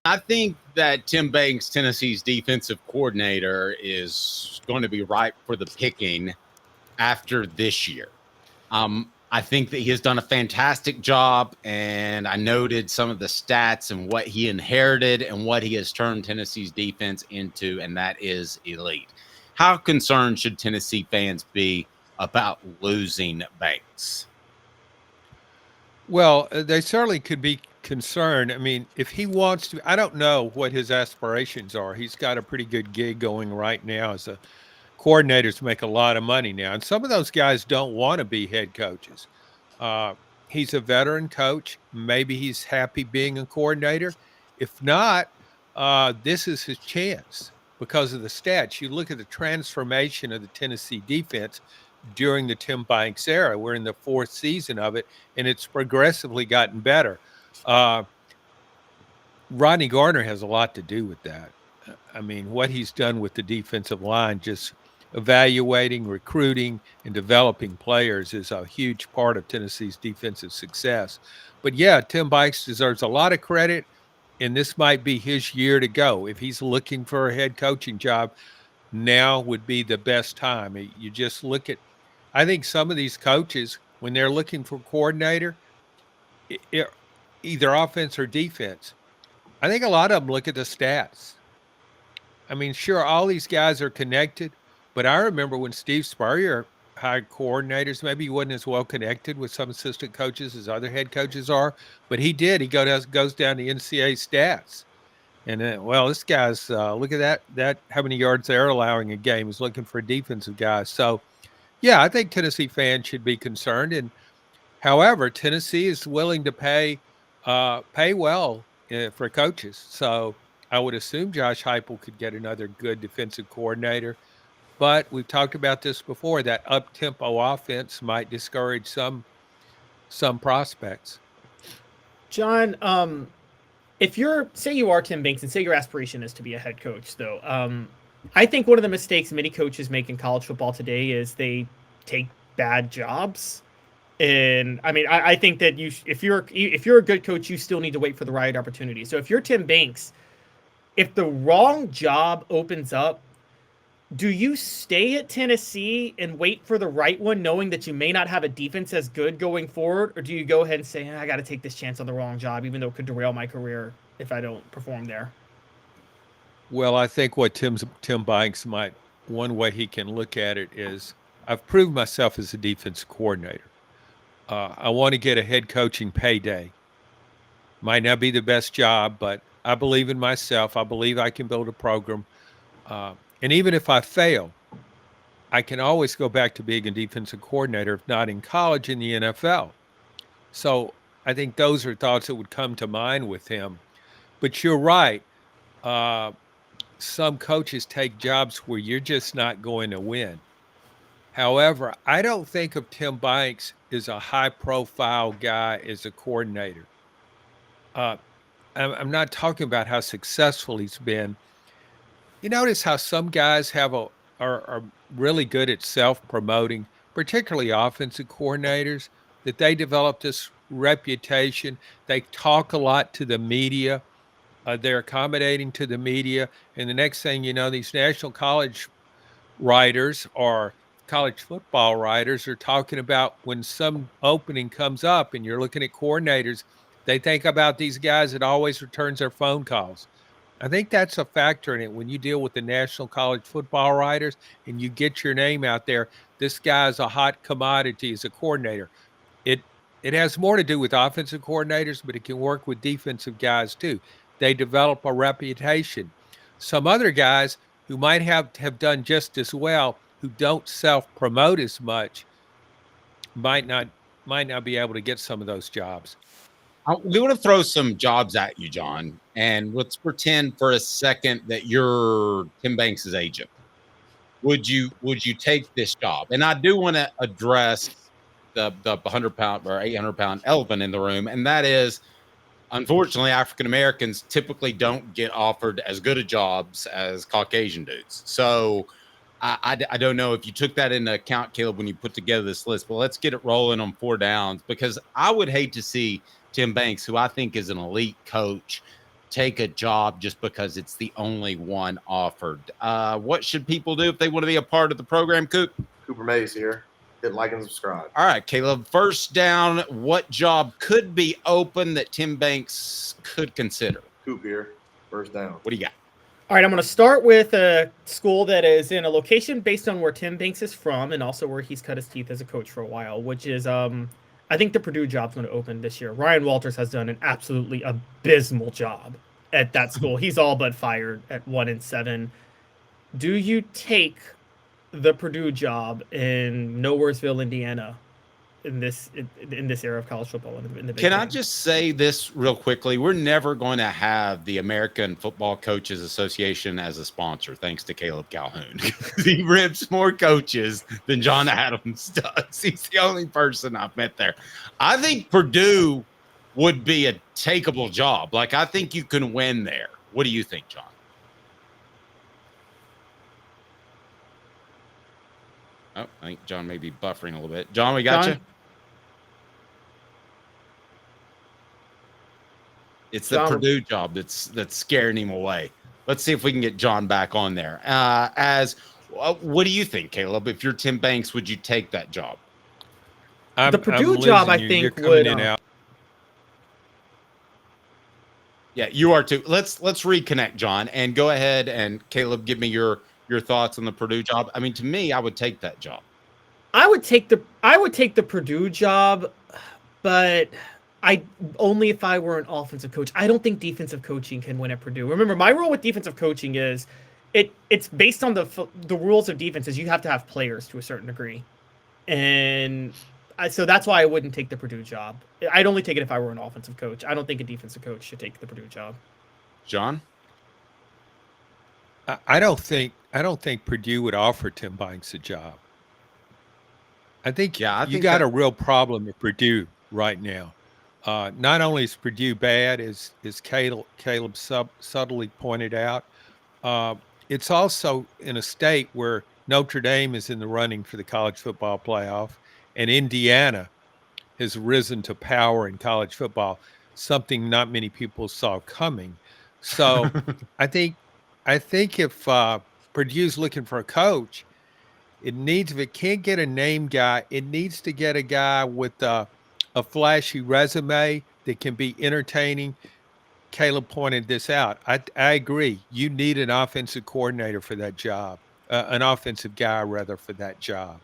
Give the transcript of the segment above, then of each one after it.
I think that Tim Banks, Tennessee's defensive coordinator, is going to be ripe for the picking after this year. I think that he has done a fantastic job, and I noted some of the stats and what he inherited and what he has turned Tennessee's defense into, and that is elite. How concerned should Tennessee fans be about losing Banks? Well, they certainly could be concerned. I mean, if he wants to, I don't know what his aspirations are. He's got a pretty good gig going right now as a coordinators make a lot of money now, and some of those guys don't want to be head coaches. Uh, he's a veteran coach. Maybe he's happy being a coordinator. If not, this is his chance because of the stats. You look at the transformation of the Tennessee defense during the Tim Banks era. We're in the fourth season of it, and it's progressively gotten better. Uh, Rodney Garner has a lot to do with that. I mean, what he's done with the defensive line, just evaluating, recruiting, and developing players is a huge part of Tennessee's defensive success. But yeah, Tim Banks deserves a lot of credit, and this might be his year to go. If he's looking for a head coaching job, now would be the best time. You just look at, I think some of these coaches, when they're looking for coordinator, either offense or defense, I think a lot of them look at the stats. I mean, sure, all these guys are connected, but I remember when Steve Spurrier hired coordinators, maybe he wasn't as well connected with some assistant coaches as other head coaches are, but he did. He goes down to NCAA stats. And then, well, this guy's look at that how many yards they're allowing a game. He's looking for a defensive guy. So, yeah, I think Tennessee fans should be concerned. And however, Tennessee is willing to pay well for coaches. So I would assume Josh Heupel could get another good defensive coordinator. But we've talked about this before. That up tempo offense might discourage some prospects. John, if you're, say you are Tim Banks and say your aspiration is to be a head coach, though, I think one of the mistakes many coaches make in college football today is they take bad jobs. And I mean, I think that if you're a good coach, you still need to wait for the right opportunity. So if you're Tim Banks, if the wrong job opens up, do you stay at Tennessee and wait for the right one, knowing that you may not have a defense as good going forward? Or do you go ahead and say, I got to take this chance on the wrong job, even though it could derail my career if I don't perform there? Well, I think what Tim Banks might, one way he can look at it is, I've proved myself as a defense coordinator. I want to get a head coaching payday. Might not be the best job, but I believe in myself. I believe I can build a program. And even if I fail, I can always go back to being a defensive coordinator, if not in college, in the NFL. So I think those are thoughts that would come to mind with him. But you're right. Some coaches take jobs where you're just not going to win. However, I don't think of Tim Banks as a high-profile guy as a coordinator. Uh, I'm not talking about how successful he's been. You notice how some guys are really good at self-promoting, particularly offensive coordinators, that they develop this reputation. They talk a lot to the media. They're accommodating to the media. And the next thing you know, these national college writers or college football writers are talking about when some opening comes up and you're looking at coordinators, they think about these guys that always returns their phone calls. I think that's a factor in it when you deal with the national college football writers and you get your name out there. This guy's a hot commodity as a coordinator. It it has more to do with offensive coordinators, but it can work with defensive guys too. They develop a reputation. Some other guys who might have done just as well, who don't self promote as much, might not might not be able to get some of those jobs. We want to throw some jobs at you, John, and let's pretend for a second that you're Tim Banks' agent. Would you take this job? And I do want to address the 100-pound or 800-pound elephant in the room, and that is, unfortunately, African Americans typically don't get offered as good of jobs as Caucasian dudes. So I don't know if you took that into account, Caleb, when you put together this list, but let's get it rolling on four downs, because I would hate to see Tim Banks, who I think is an elite coach, take a job just because it's the only one offered. What should people do if they want to be a part of the program, Coop? Cooper Mays here. Hit like and subscribe. All right, Caleb, first down, what job could be open that Tim Banks could consider? Coop here. First down. What do you got? All right, I'm going to start with a school that is in a location based on where Tim Banks is from and also where he's cut his teeth as a coach for a while, which is I think the Purdue job's going to open this year. Ryan Walters has done an absolutely abysmal job at that school. He's all but fired at 1-7. Do you take the Purdue job in Nowheresville, Indiana, in this era of college football? In the Big Can I Ten? just say this real quickly? We're never going to have the American Football Coaches Association as a sponsor, thanks to Caleb Calhoun. He rips more coaches than John Adams does. He's the only person I've met there. I think Purdue would be a takeable job. Like, I think you can win there. What do you think, John? Oh, I think John may be buffering a little bit. John, we got John? you. It's the John, Purdue job that's scaring him away. Let's see if we can get John back on there. What do you think, Caleb? If you're Tim Banks, would you take that job? The Purdue job, I think, would. Yeah, you are too. Let's reconnect, John, and go ahead and Caleb, give me your thoughts on the Purdue job. I mean, to me, I would take that job. I would take the Purdue job, but I only if I were an offensive coach. I don't think defensive coaching can win at Purdue. Remember, my rule with defensive coaching is it's based on the rules of defense is you have to have players to a certain degree, and so that's why I wouldn't take the Purdue job. I'd only take it if I were an offensive coach. I don't think a defensive coach should take the Purdue job. John? I don't think Purdue would offer Tim Banks a job. I think you got a real problem at Purdue right now. Not only is Purdue bad, as Caleb subtly pointed out, it's also in a state where Notre Dame is in the running for the college football playoff, and Indiana has risen to power in college football, something not many people saw coming. So I think if Purdue's looking for a coach, if it can't get a name guy, it needs to get a guy with a flashy resume that can be entertaining. Caleb pointed this out. I agree. You need an offensive coordinator for that job, an offensive guy rather for that job.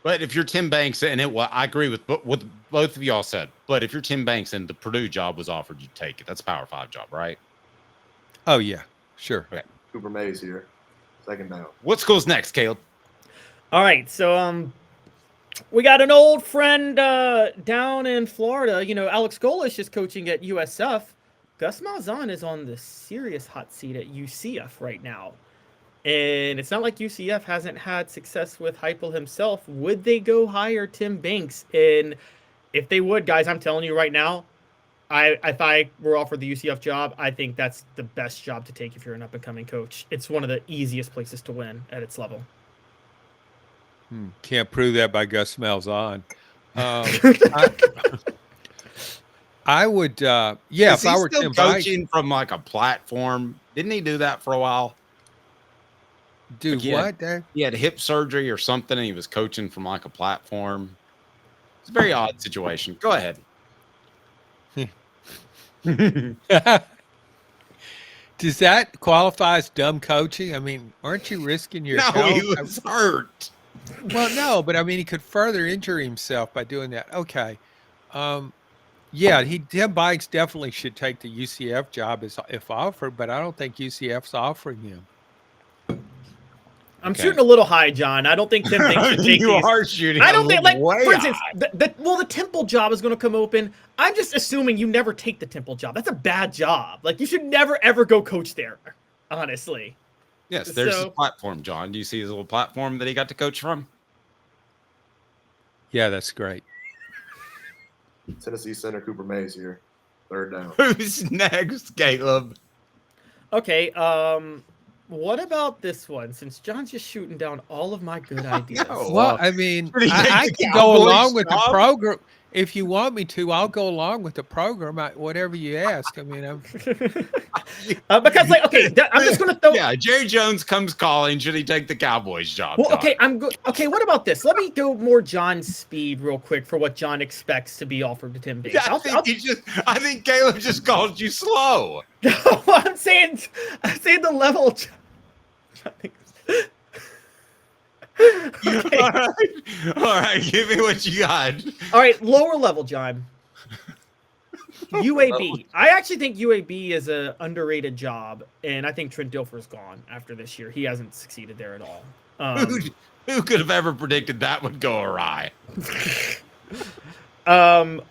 But if you're Tim Banks, and I agree with what both of y'all said, but if you're Tim Banks and the Purdue job was offered, you'd take it. That's a Power 5 job, right? Oh, yeah, sure. Okay. Cooper Mays here. Second down. What school's next, Caleb? All right, so we got an old friend down in Florida. You know, Alex Golish is coaching at USF. Gus Malzahn is on the serious hot seat at UCF right now. And it's not like UCF hasn't had success with Heupel himself. Would they go hire Tim Banks? And if they would, guys, I'm telling you right now, if I were offered the UCF job, I think that's the best job to take if you're an up-and-coming coach. It's one of the easiest places to win at its level. Can't prove that by Gus Malzahn. I would, if I were Tim coaching Banks, from like a platform, didn't he do that for a while? Do what? He had hip surgery or something, and he was coaching from like a platform. It's a very odd situation. Go ahead. Does that qualify as dumb coaching? I mean, aren't you risking your health? No, he was hurt. Well, no, but I mean, he could further injure himself by doing that. Okay. Yeah, Tim Banks definitely should take the UCF job if offered, but I don't think UCF's offering him. I'm shooting a little high, John. I don't think Tim Banks should take You are shooting. I don't think, like, way for instance, high. the Temple job is going to come open. I'm just assuming you never take the Temple job. That's a bad job. Like, you should never, ever go coach there, honestly. Yes, there's his platform, John. Do you see his little platform that he got to coach from? Yeah, that's great. Tennessee center Cooper Mays here. Third down. Who's next, Caleb? Okay, what about this one? Since John's just shooting down all of my good ideas. Well, I mean, Pretty I big can go Cowboys along with the job. program. if you want me to, I'll go along with the program. Whatever you ask. I mean, I'm because like, okay, I'm just gonna throw. Yeah, Jerry Jones comes calling. Should he take the Cowboys job? Well, John? okay, okay. What about this? Let me go more John's speed real quick for what John expects to be offered to Tim Banks. Yeah, I think Caleb just called you slow. I'm saying the level. Okay. All right, give me what you got. All right, lower level, John. UAB. I actually think UAB is an underrated job, and I think Trent Dilfer's gone after this year. He hasn't succeeded there at all. Who could have ever predicted that would go awry?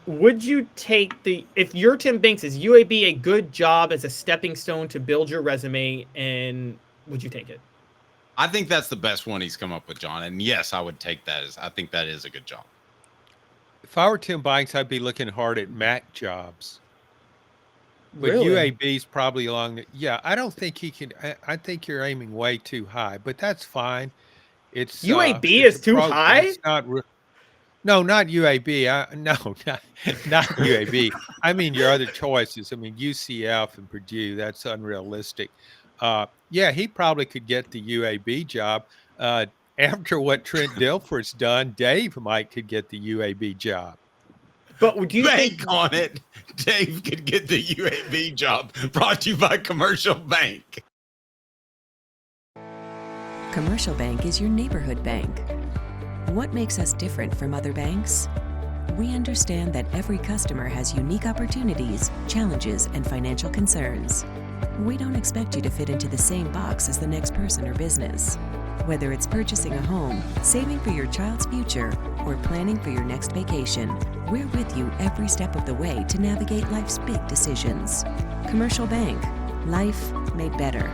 Would you take if you're Tim Banks, is UAB a good job as a stepping stone to build your resume, and would you take it? I think that's the best one he's come up with, John. And yes, I would take that. I think that is a good job. If I were Tim Banks, I'd be looking hard at MAC jobs. But Really? UAB's probably along the. Yeah, I don't think he can. I think you're aiming way too high, but that's fine. It's UAB it's is too high? It's not. No, not UAB. No, not UAB. I mean your other choices. I mean UCF and Purdue. That's unrealistic. Yeah, he probably could get the UAB job. After what Trent Dilfer's done, Dave could get the UAB job. But would you Bank on it? Dave could get the UAB job. Brought to you by Commercial Bank. Commercial Bank is your neighborhood bank. What makes us different from other banks? We understand that every customer has unique opportunities, challenges, and financial concerns. We don't expect you to fit into the same box as the next person or business. Whether it's purchasing a home, saving for your child's future, or planning for your next vacation, we're with you every step of the way to navigate life's big decisions. Commercial Bank. Life made better.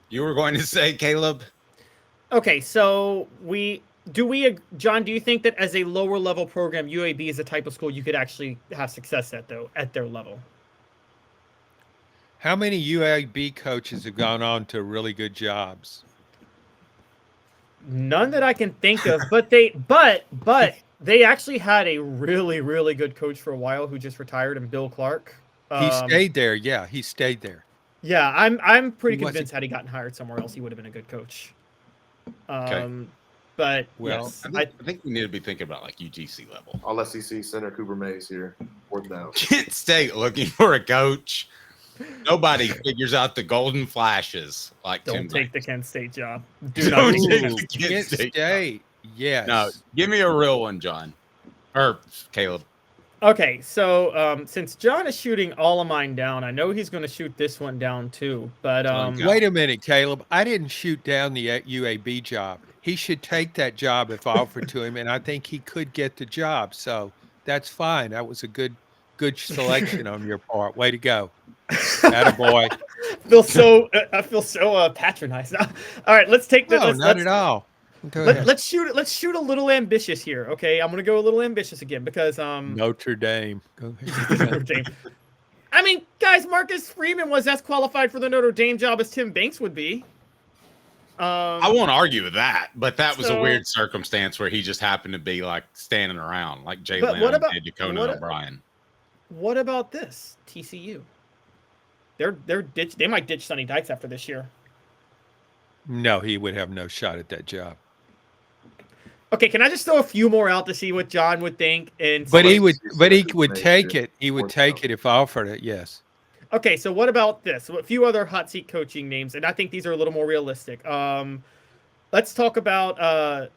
You were going to say, Caleb? Okay, so John, do you think that as a lower level program, UAB is the type of school you could actually have success at their level? How many UAB coaches have gone on to really good jobs? None that I can think of, but they actually had a really, really good coach for a while who just retired, and Bill Clark. He stayed there. Yeah, he stayed there. Yeah, I'm pretty convinced had he gotten hired somewhere else, he would have been a good coach. Okay. But well, yes, I think we need to be thinking about like UTC level. All SEC center Cooper Mays here. 4th down. Kent State looking for a coach. Nobody figures out the golden flashes like don't Tim take Banks. the Kent State job. Don't take Ooh, the Kent State. Yes. No, give me a real one, John. Or Caleb. Okay, so since John is shooting all of mine down, I know he's going to shoot this one down too. But wait a minute, Caleb. I didn't shoot down the UAB job. He should take that job if offered to him, and I think he could get the job. So that's fine. That was a good selection on your part. Way to go. Attaboy. I feel so patronized. All right, let's take the. No, not at all. Let's shoot a little ambitious here. Okay, I'm gonna go a little ambitious again because Notre Dame. Go ahead. Notre Dame. I mean, guys, Marcus Freeman was as qualified for the Notre Dame job as Tim Banks would be. I won't argue with that, but that was a weird circumstance where he just happened to be like standing around, like Jay Leonard did to Conan O'Brien. What about this TCU? They might ditch Sonny Dykes after this year. No, he would have no shot at that job. Okay, can I just throw a few more out to see what John would think? But he would take it. He would take it if offered it. Yes. Okay, so what about this? A few other hot seat coaching names, and I think these are a little more realistic. Let's talk about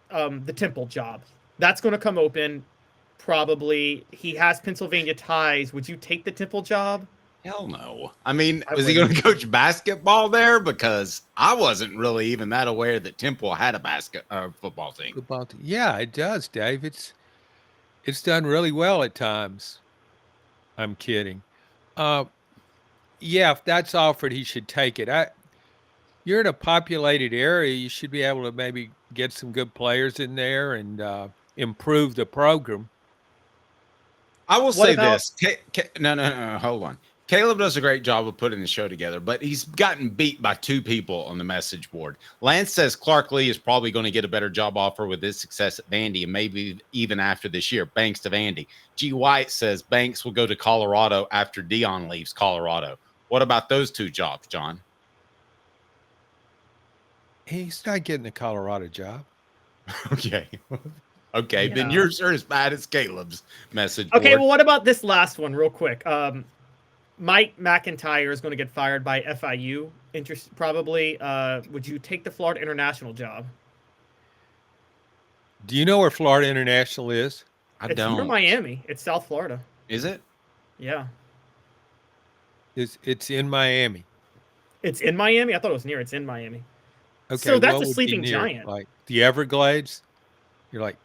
the Temple job. That's going to come open probably. He has Pennsylvania ties. Would you take the Temple job? Hell no. I mean, was he going to coach basketball there? Because I wasn't really even that aware that Temple had a football team. Yeah, it does, Dave. It's done really well at times. I'm kidding. Yeah, if that's offered, he should take it. You're in a populated area. You should be able to maybe get some good players in there and improve the program. I will say this. No, hold on. Caleb does a great job of putting the show together, but he's gotten beat by 2 people on the message board. Lance says Clark Lee is probably going to get a better job offer with his success at Vandy and maybe even after this year. Banks to Vandy. G. White says Banks will go to Colorado after Dion leaves Colorado. What about those 2 jobs, John? He's not getting a Colorado job. Okay. Okay, Yeah. then yours are as bad as Caleb's message Okay, board. well, what about this last one, real quick? Mike McIntyre is going to get fired by FIU. Probably. Would you take the Florida International job? Do you know where Florida International is? I It's don't. near Miami. It's South Florida. Is it? Yeah. It's in Miami. It's in Miami? I thought it was near. It's in Miami. Okay, So that's what a would be sleeping near? giant. Like the Everglades? You're like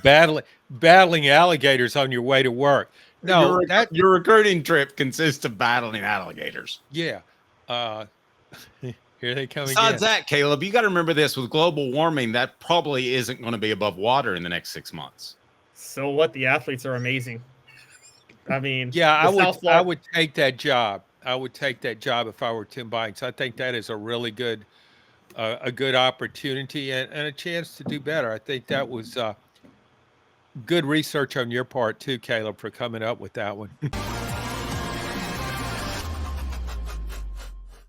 battling alligators on your way to work. No, your recruiting trip consists of battling alligators. yeah. Here they come Besides again. that, Caleb, you got to remember this: with global warming, that probably isn't going to be above water in the next 6 months. So what? The athletes are amazing. I mean, Yeah, the I would take that job. I would take that job if I were Tim Banks. I think that is a really good opportunity and a chance to do better. I think that was good research on your part too, Caleb, for coming up with that one.